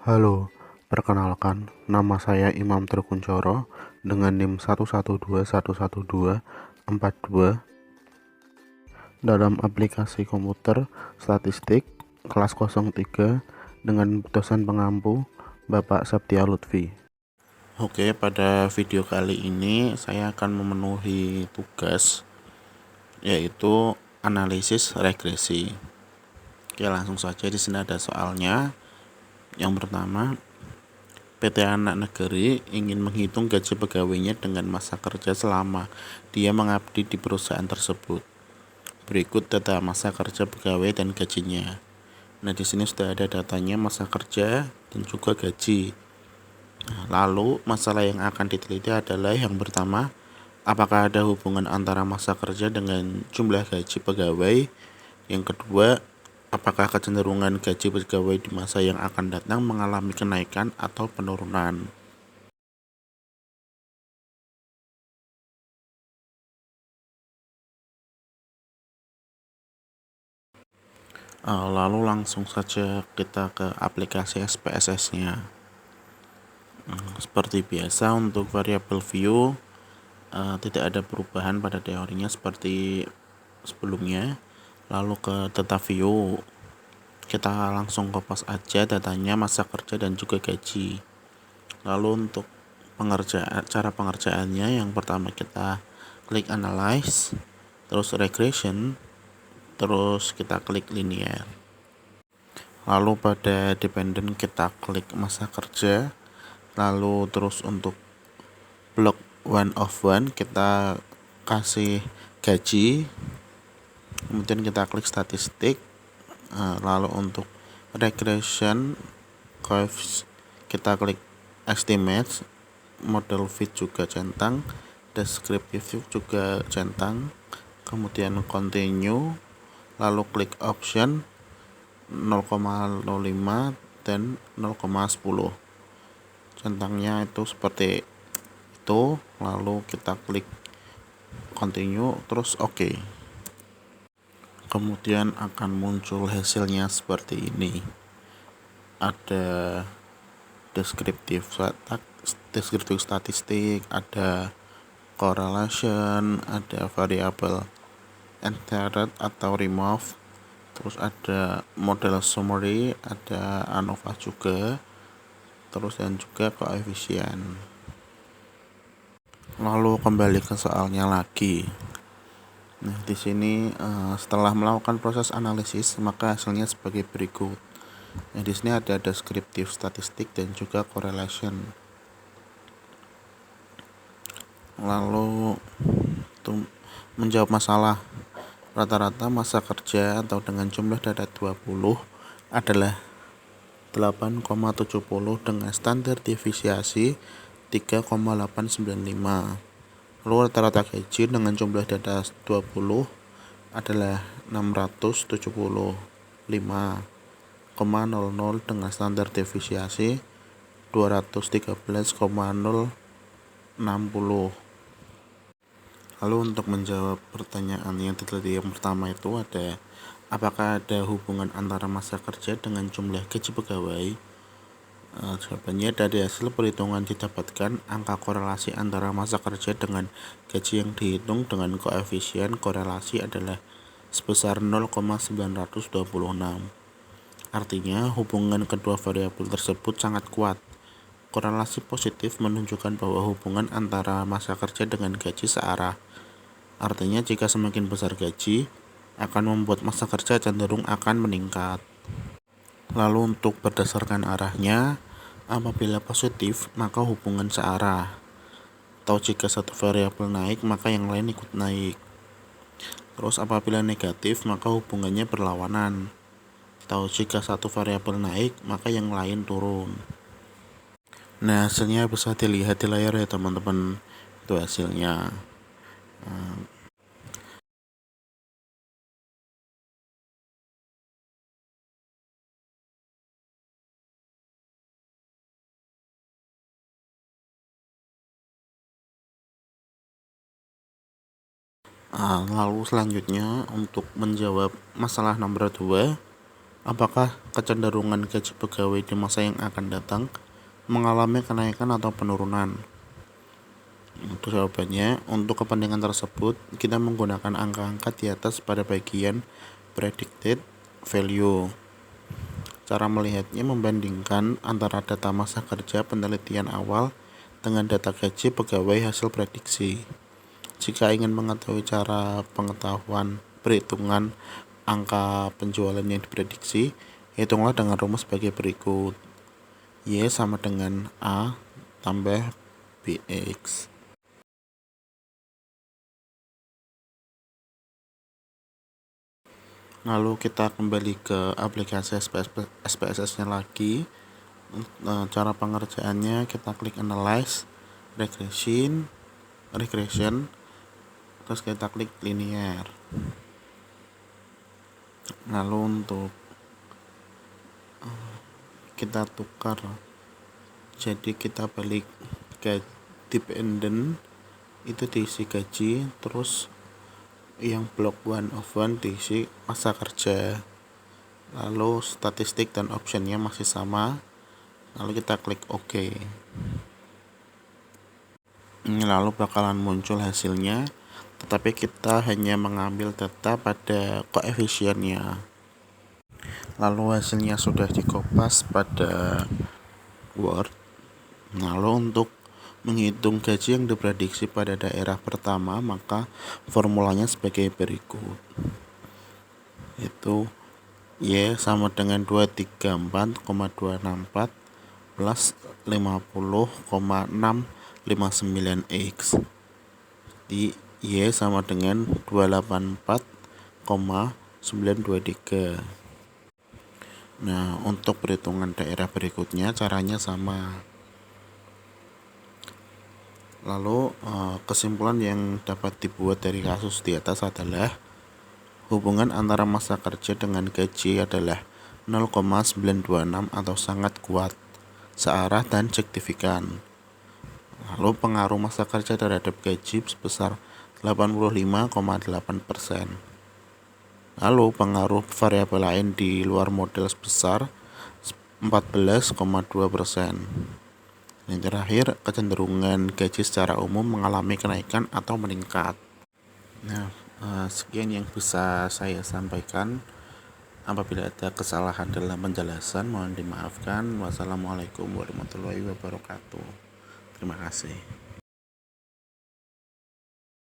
Halo, perkenalkan, nama saya Imam Terkuncoro dengan NIM 112111242 dalam aplikasi komputer statistik kelas 03 dengan dosen pengampu Bapak Septia Lutfi. Oke, pada video kali ini saya akan memenuhi tugas yaitu analisis regresi. Oke, langsung saja di sini ada soalnya. Yang pertama, PT Anak Negeri ingin menghitung gaji pegawainya dengan masa kerja selama dia mengabdi di perusahaan tersebut. Berikut data masa kerja pegawai dan gajinya. Nah, di sini sudah ada datanya masa kerja dan juga gaji. Lalu, masalah yang akan diteliti adalah yang pertama, apakah ada hubungan antara masa kerja dengan jumlah gaji pegawai? Yang kedua, apakah kecenderungan gaji pegawai di masa yang akan datang mengalami kenaikan atau penurunan? Lalu langsung saja kita ke aplikasi SPSS-nya. Seperti biasa untuk variabel view tidak ada perubahan pada teorinya seperti sebelumnya. Lalu ke data view, kita langsung kopas aja datanya masa kerja dan juga gaji. Lalu untuk cara pengerjaannya, yang pertama kita klik analyze, terus regression, terus kita klik linear. Lalu pada dependent kita klik masa kerja, lalu terus untuk block 1 of 1 kita kasih gaji, kemudian kita klik statistik. Lalu untuk regression kita klik estimate, model fit juga centang, descriptive juga centang, kemudian continue, lalu klik option 0,05 dan 0,10. Centangnya itu seperti itu, lalu kita klik continue terus OK. Kemudian akan muncul hasilnya seperti ini. Ada deskriptif statistik, ada correlation, ada variabel inherit atau remove, terus ada model summary, ada ANOVA juga, terus dan juga koefisien. Lalu kembali ke soalnya lagi. Nah, di sini setelah melakukan proses analisis, maka hasilnya sebagai berikut. Nah, di sini ada deskriptif statistik dan juga correlation. Lalu menjawab masalah rata-rata masa kerja atau dengan jumlah data 20 adalah 8,70 dengan standar deviasi 3,895. Lalu rata-rata gaji dengan jumlah data 20 adalah 675,00 dengan standar deviasi 213,060. Lalu untuk menjawab pertanyaan yang diteliti yang pertama itu ada, apakah ada hubungan antara masa kerja dengan jumlah gaji pegawai? Jawabannya, dari hasil perhitungan didapatkan angka korelasi antara masa kerja dengan gaji yang dihitung dengan koefisien korelasi adalah sebesar 0,926. Artinya hubungan kedua variabel tersebut sangat kuat. Korelasi positif menunjukkan bahwa hubungan antara masa kerja dengan gaji searah. Artinya jika semakin besar gaji akan membuat masa kerja cenderung akan meningkat. Lalu untuk berdasarkan arahnya, apabila positif maka hubungan searah, atau jika satu variabel naik maka yang lain ikut naik. Terus apabila negatif maka hubungannya berlawanan, atau jika satu variabel naik maka yang lain turun. Nah, hasilnya bisa dilihat di layar ya teman-teman. Itu hasilnya. Lalu selanjutnya untuk menjawab masalah nomor 2, Apakah kecenderungan gaji pegawai di masa yang akan datang mengalami kenaikan atau penurunan? Untuk jawabannya, untuk kepentingan tersebut, kita menggunakan angka-angka di atas pada bagian predicted value. Cara melihatnya membandingkan antara data masa kerja penelitian awal dengan data gaji pegawai hasil prediksi. Jika ingin mengetahui cara pengetahuan perhitungan angka penjualan yang diprediksi, hitunglah dengan rumus sebagai berikut. Y sama dengan A tambah BX. Lalu kita kembali ke aplikasi SPSS-nya lagi. Cara pengerjaannya kita klik analyze, regression, terus kita klik linear. Lalu untuk kita tukar, jadi kita balik ke dependent itu diisi gaji, terus yang block 1/1 diisi masa kerja, lalu statistik dan optionnya masih sama, lalu kita klik OK. Lalu bakalan muncul hasilnya, tetapi kita hanya mengambil data pada koefisiennya. Lalu hasilnya sudah dikopas pada Word. Lalu untuk menghitung gaji yang diprediksi pada daerah pertama, maka formulanya sebagai berikut, yaitu Y sama dengan 234,264 plus 50,659X. Di Y sama dengan 284,923. Nah, untuk perhitungan daerah berikutnya caranya sama. Lalu kesimpulan yang dapat dibuat dari kasus di atas adalah hubungan antara masa kerja dengan gaji adalah 0,926 atau sangat kuat, searah dan signifikan. Lalu pengaruh masa kerja terhadap gaji sebesar 85,8%. Lalu pengaruh variabel lain di luar model sebesar 14,2%. Yang terakhir, kecenderungan gaji secara umum mengalami kenaikan atau meningkat. Nah, sekian yang bisa saya sampaikan. Apabila ada kesalahan dalam penjelasan, mohon dimaafkan. Wassalamualaikum warahmatullahi wabarakatuh. Terima kasih.